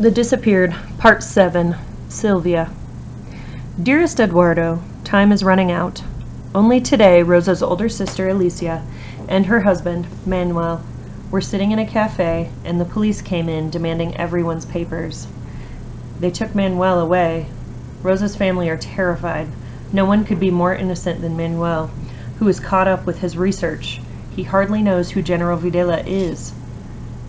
The Disappeared, Part 7, Silvia. Dearest Eduardo, time is running out. Only today, Rosa's older sister, Alicia, and her husband, Manuel, were sitting in a cafe, and the police came in demanding everyone's papers. They took Manuel away. Rosa's family are terrified. No one could be more innocent than Manuel, who is caught up with his research. He hardly knows who General Videla is.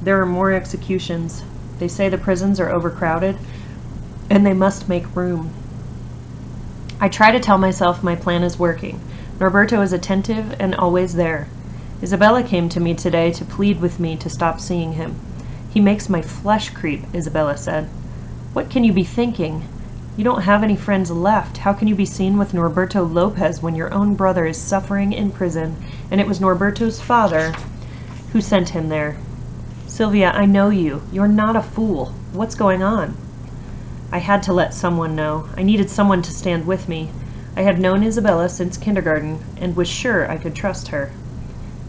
There are more executions. They say the prisons are overcrowded, and they must make room. I try to tell myself my plan is working. Norberto is attentive and always there. Isabella came to me today to plead with me to stop seeing him. He makes my flesh creep, Isabella said. What can you be thinking? You don't have any friends left. How can you be seen with Norberto Lopez when your own brother is suffering in prison, and it was Norberto's father who sent him there? Silvia, I know you. You're not a fool. What's going on? I had to let someone know. I needed someone to stand with me. I had known Isabella since kindergarten and was sure I could trust her.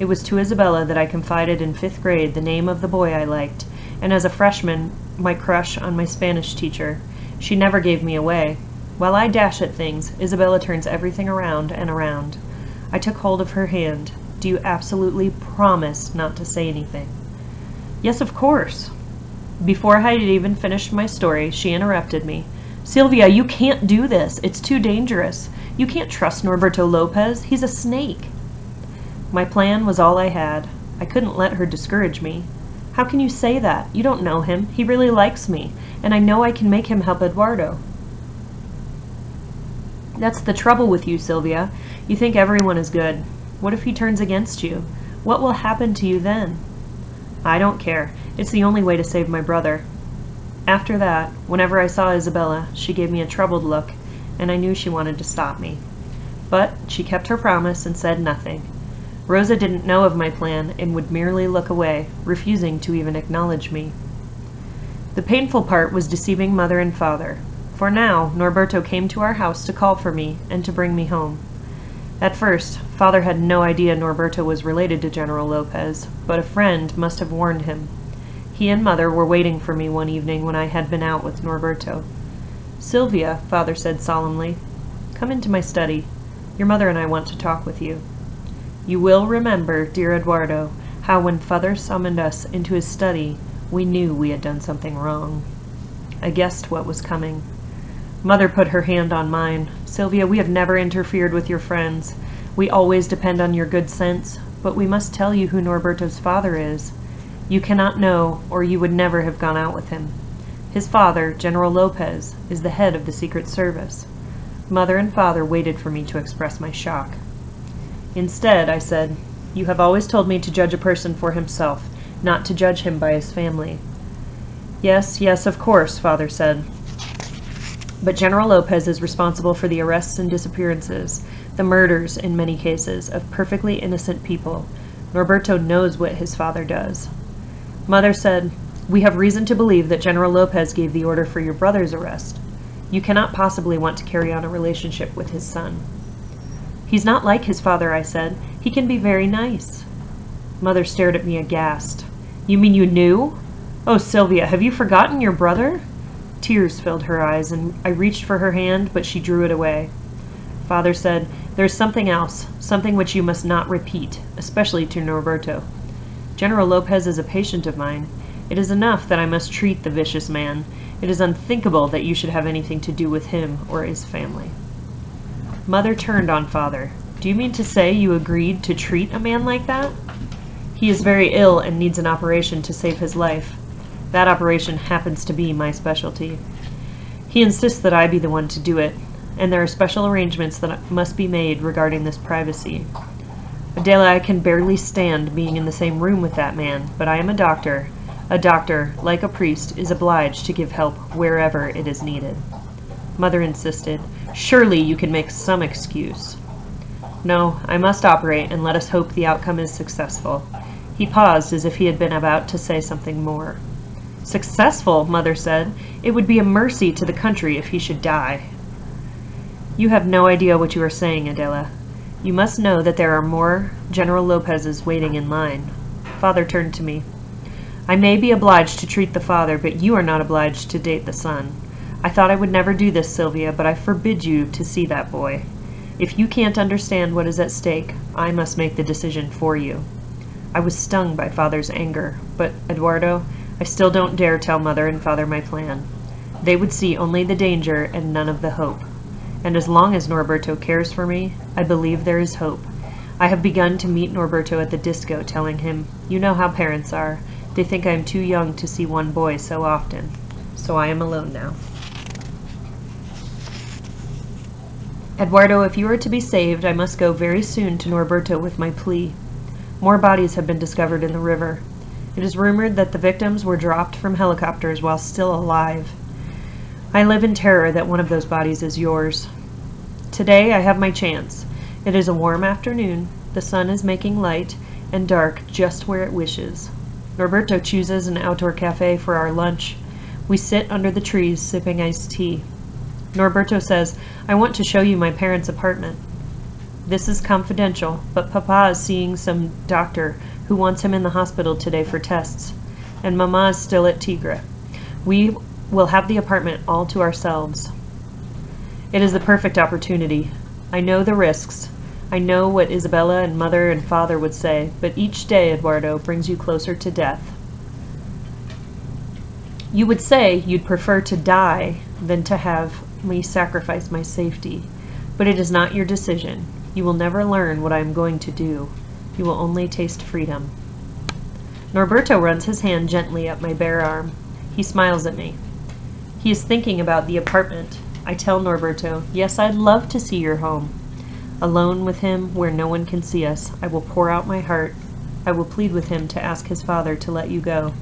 It was to Isabella that I confided in 5th grade the name of the boy I liked, and as a freshman, my crush on my Spanish teacher. She never gave me away. While I dash at things, Isabella turns everything around and around. I took hold of her hand. Do you absolutely promise not to say anything? Yes, of course. Before I had even finished my story, she interrupted me. Silvia, you can't do this. It's too dangerous. You can't trust Norberto Lopez. He's a snake. My plan was all I had. I couldn't let her discourage me. How can you say that? You don't know him. He really likes me, and I know I can make him help Eduardo. That's the trouble with you, Silvia. You think everyone is good. What if he turns against you? What will happen to you then? I don't care. It's the only way to save my brother. After that, whenever I saw Isabella, she gave me a troubled look, and I knew she wanted to stop me. But she kept her promise and said nothing. Rosa didn't know of my plan and would merely look away, refusing to even acknowledge me. The painful part was deceiving Mother and Father. For now, Norberto came to our house to call for me and to bring me home. At first, Father had no idea Norberto was related to General Lopez, but a friend must have warned him. He and Mother were waiting for me one evening when I had been out with Norberto. Silvia, Father said solemnly, come into my study. Your mother and I want to talk with you. You will remember, dear Eduardo, how when Father summoned us into his study, we knew we had done something wrong. I guessed what was coming. Mother put her hand on mine. Silvia, we have never interfered with your friends. We always depend on your good sense, but we must tell you who Norberto's father is. You cannot know, or you would never have gone out with him. His father, General Lopez, is the head of the Secret Service. Mother and Father waited for me to express my shock. Instead, I said, you have always told me to judge a person for himself, not to judge him by his family. Yes, yes, of course, Father said. But General Lopez is responsible for the arrests and disappearances, the murders, in many cases, of perfectly innocent people. Norberto knows what his father does. Mother said, we have reason to believe that General Lopez gave the order for your brother's arrest. You cannot possibly want to carry on a relationship with his son. He's not like his father, I said. He can be very nice. Mother stared at me aghast. You mean you knew? Oh, Silvia, have you forgotten your brother? Tears filled her eyes, and I reached for her hand, but she drew it away. Father said, there's something else, something which you must not repeat, especially to Norberto. General Lopez is a patient of mine. It is enough that I must treat the vicious man. It is unthinkable that you should have anything to do with him or his family. Mother turned on Father. Do you mean to say you agreed to treat a man like that? He is very ill and needs an operation to save his life. That operation happens to be my specialty. He insists that I be the one to do it, and there are special arrangements that must be made regarding this privacy. Adela, I can barely stand being in the same room with that man, but I am a doctor. A doctor, like a priest, is obliged to give help wherever it is needed. Mother insisted, surely you can make some excuse. No, I must operate, and let us hope the outcome is successful. He paused as if he had been about to say something more. Successful, Mother said. It would be a mercy to the country if he should die. You have no idea what you are saying, Adela. You must know that there are more General Lopez's waiting in line. Father turned to me. I may be obliged to treat the father, but you are not obliged to date the son. I thought I would never do this, Silvia, but I forbid you to see that boy. If you can't understand what is at stake, I must make the decision for you." I was stung by father's anger, but, Eduardo, I still don't dare tell mother and father my plan. They would see only the danger and none of the hope. And as long as Norberto cares for me, I believe there is hope. I have begun to meet Norberto at the disco, telling him, "You know how parents are. They think I am too young to see one boy so often. So I am alone now." Eduardo, if you are to be saved, I must go very soon to Norberto with my plea. More bodies have been discovered in the river. It is rumored that the victims were dropped from helicopters while still alive. I live in terror that one of those bodies is yours. Today I have my chance. It is a warm afternoon. The sun is making light and dark just where it wishes. Norberto chooses an outdoor cafe for our lunch. We sit under the trees sipping iced tea. Norberto says, "I want to show you my parents' apartment. This is confidential, but Papa is seeing some doctor who wants him in the hospital today for tests, and Mama is still at Tigre. We will have the apartment all to ourselves. It is the perfect opportunity. I know the risks. I know what Isabella and mother and father would say, but each day, Eduardo, brings you closer to death. You would say you'd prefer to die than to have me sacrifice my safety, but it is not your decision. You will never learn what I am going to do. You will only taste freedom." Norberto runs his hand gently up my bare arm. He smiles at me. He is thinking about the apartment. I tell Norberto, "Yes, I'd love to see your home." Alone with him, where no one can see us, I will pour out my heart. I will plead with him to ask his father to let you go.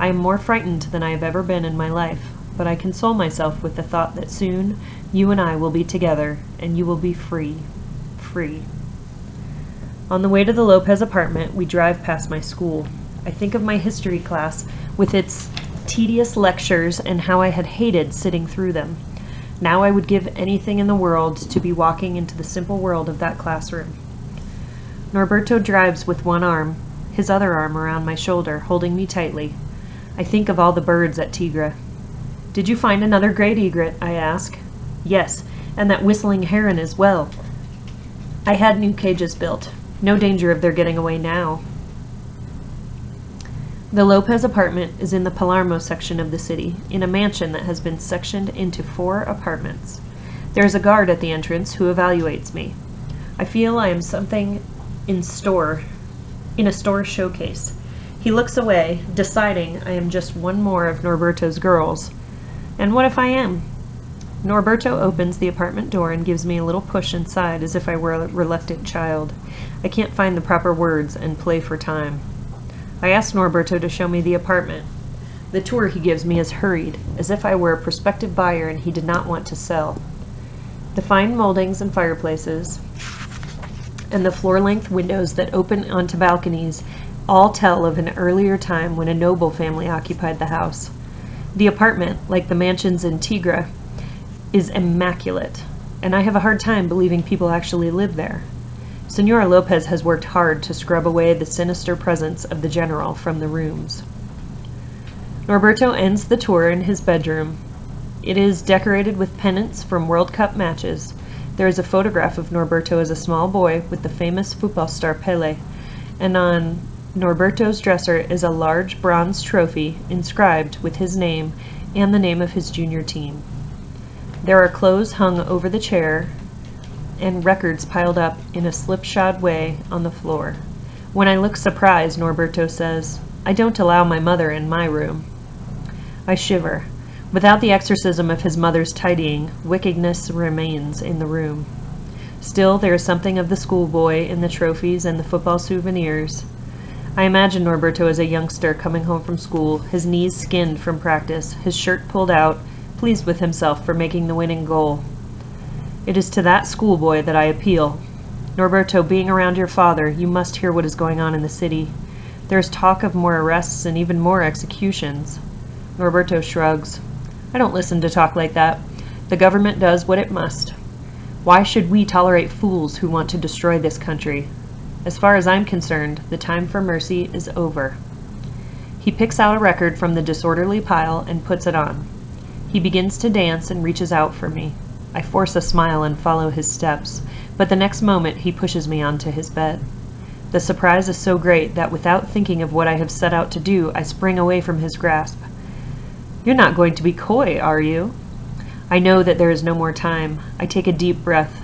I am more frightened than I have ever been in my life, but I console myself with the thought that soon you and I will be together, and you will be free. Free. On the way to the Lopez apartment, we drive past my school. I think of my history class with its tedious lectures and how I had hated sitting through them. Now I would give anything in the world to be walking into the simple world of that classroom. Norberto drives with one arm, his other arm around my shoulder, holding me tightly. I think of all the birds at Tigre. "Did you find another great egret?" I ask. "Yes, and that whistling heron as well. I had new cages built. No danger of their getting away now." The Lopez apartment is in the Palermo section of the city, in a mansion that has been sectioned into 4 apartments. There is a guard at the entrance who evaluates me. I feel I am something in a store showcase. He looks away, deciding I am just one more of Norberto's girls. And what if I am? Norberto opens the apartment door and gives me a little push inside as if I were a reluctant child. I can't find the proper words and play for time. I ask Norberto to show me the apartment. The tour he gives me is hurried, as if I were a prospective buyer and he did not want to sell. The fine moldings and fireplaces, and the floor-length windows that open onto balconies all tell of an earlier time when a noble family occupied the house. The apartment, like the mansions in Tigre, is immaculate, and I have a hard time believing people actually live there. Senora Lopez has worked hard to scrub away the sinister presence of the general from the rooms. Norberto ends the tour in his bedroom. It is decorated with pennants from World Cup matches. There is a photograph of Norberto as a small boy with the famous football star Pelé, and on Norberto's dresser is a large bronze trophy inscribed with his name and the name of his junior team. There are clothes hung over the chair and records piled up in a slipshod way on the floor. When I look surprised, Norberto says, "I don't allow my mother in my room." I shiver. Without the exorcism of his mother's tidying, wickedness remains in the room. Still, there is something of the schoolboy in the trophies and the football souvenirs. I imagine Norberto as a youngster coming home from school, his knees skinned from practice, his shirt pulled out, pleased with himself for making the winning goal. It is to that schoolboy that I appeal. Norberto, being around your father, you must hear what is going on in the city. There is talk of more arrests and even more executions. Norberto shrugs. I don't listen to talk like that. The government does what it must. Why should we tolerate fools who want to destroy this country? As far as I'm concerned, the time for mercy is over. He picks out a record from the disorderly pile and puts it on. He begins to dance and reaches out for me. I force a smile and follow his steps, but the next moment he pushes me onto his bed. The surprise is so great that without thinking of what I have set out to do, I spring away from his grasp. "You're not going to be coy, are you?" I know that there is no more time. I take a deep breath.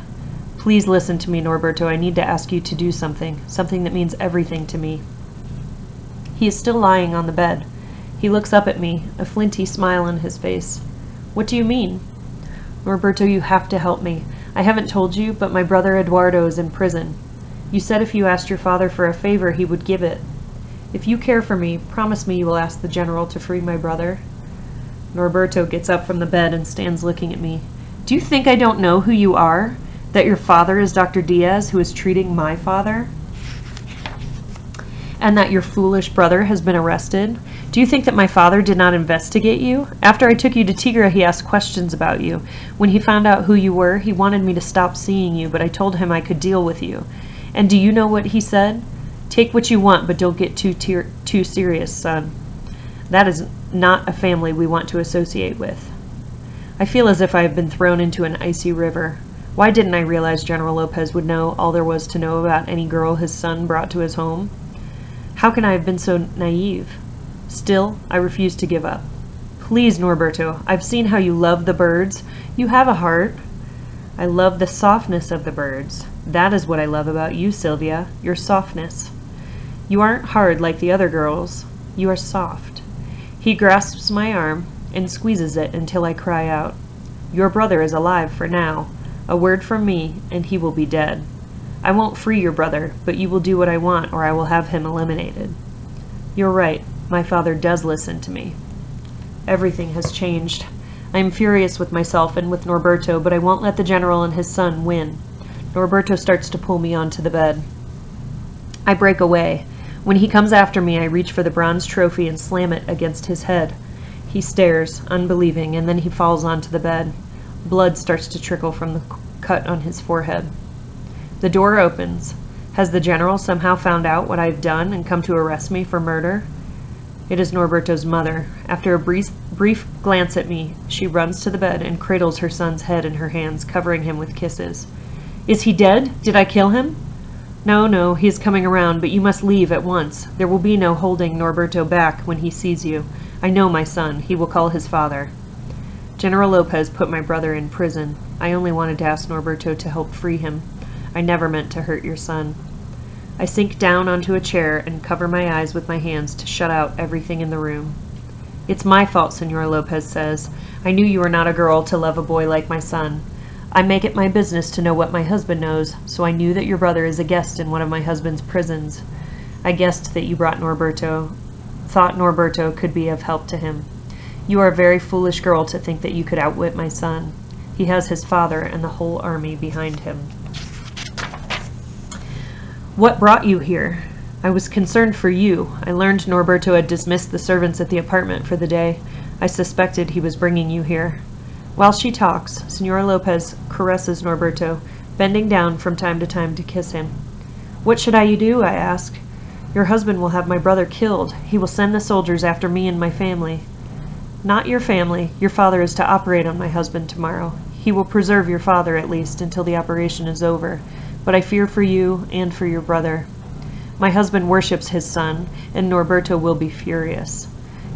"Please listen to me, Norberto. I need to ask you to do something that means everything to me." He is still lying on the bed. He looks up at me, a flinty smile on his face. "What do you mean?" "Norberto, you have to help me. I haven't told you, but my brother Eduardo is in prison. You said if you asked your father for a favor, he would give it. If you care for me, promise me you will ask the general to free my brother." Norberto gets up from the bed and stands looking at me. "Do you think I don't know who you are? That your father is Dr. Diaz, who is treating my father? And that your foolish brother has been arrested? Do you think that my father did not investigate you? After I took you to Tigre, he asked questions about you. When he found out who you were, he wanted me to stop seeing you, but I told him I could deal with you. And do you know what he said? 'Take what you want, but don't get too serious, son. That is not a family we want to associate with.' I feel as if I have been thrown into an icy river. Why didn't I realize General Lopez would know all there was to know about any girl his son brought to his home? How can I have been so naive? Still, I refuse to give up. Please, Norberto, I've seen how you love the birds. You have a heart. I love the softness of the birds. That is what I love about you, Silvia, your softness. You aren't hard like the other girls. You are soft." He grasps my arm and squeezes it until I cry out. "Your brother is alive for now. A word from me, and he will be dead. I won't free your brother, but you will do what I want, or I will have him eliminated." "You're right. My father does listen to me." Everything has changed. I am furious with myself and with Norberto, but I won't let the general and his son win. Norberto starts to pull me onto the bed. I break away. When he comes after me, I reach for the bronze trophy and slam it against his head. He stares, unbelieving, and then he falls onto the bed. Blood starts to trickle from the cut on his forehead. The door opens. Has the general somehow found out what I've done and come to arrest me for murder? It is Norberto's mother. After a brief glance at me, she runs to the bed and cradles her son's head in her hands, covering him with kisses. "Is he dead? Did I kill him?" No, he is coming around, but you must leave at once. There will be no holding Norberto back when he sees you. I know my son. He will call his father." General Lopez put my brother in prison. I only wanted to ask Norberto to help free him. I never meant to hurt your son. I sink down onto a chair and cover my eyes with my hands to shut out everything in the room. "It's my fault," Senor Lopez says. "I knew you were not a girl to love a boy like my son. I make it my business to know what my husband knows, so I knew that your brother is a guest in one of my husband's prisons. I guessed that you thought Norberto could be of help to him. You are a very foolish girl to think that you could outwit my son. He has his father and the whole army behind him." "What brought you here?" "I was concerned for you. I learned Norberto had dismissed the servants at the apartment for the day. I suspected he was bringing you here." While she talks, Senor Lopez caresses Norberto, bending down from time to time to kiss him. "What should I do?" I ask. "Your husband will have my brother killed. He will send the soldiers after me and my family." "Not your family. Your father is to operate on my husband tomorrow. He will preserve your father, at least, until the operation is over. But I fear for you and for your brother. My husband worships his son, and Norberto will be furious.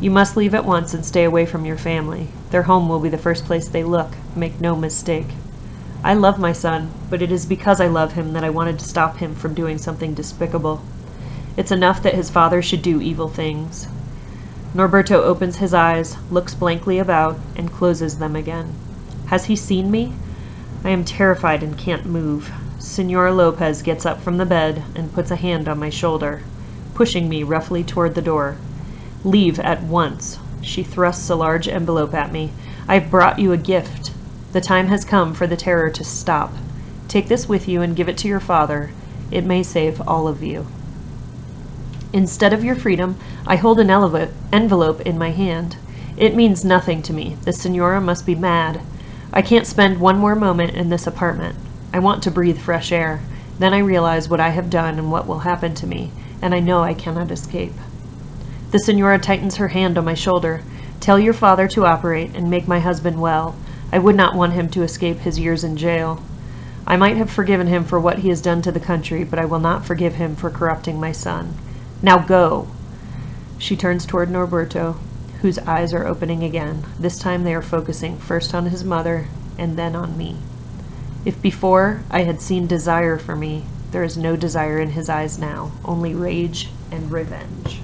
You must leave at once and stay away from your family. Their home will be the first place they look. Make no mistake. I love my son, but it is because I love him that I wanted to stop him from doing something despicable. It's enough that his father should do evil things." Norberto opens his eyes, looks blankly about, and closes them again. Has he seen me? I am terrified and can't move. Senor Lopez gets up from the bed and puts a hand on my shoulder, pushing me roughly toward the door. "Leave at once." She thrusts a large envelope at me. "I have brought you a gift. The time has come for the terror to stop. Take this with you and give it to your father. It may save all of you." Instead of your freedom, I hold an envelope in my hand. It means nothing to me. The Senora must be mad. I can't spend one more moment in this apartment. I want to breathe fresh air. Then I realize what I have done and what will happen to me, and I know I cannot escape. The Senora tightens her hand on my shoulder. Tell your father to operate and make my husband well. I would not want him to escape his years in jail. I might have forgiven him for what he has done to the country, but I will not forgive him for corrupting my son. Now go! She turns toward Norberto, whose eyes are opening again. This time they are focusing first on his mother and then on me. If before I had seen desire for me, there is no desire in his eyes now, only rage and revenge.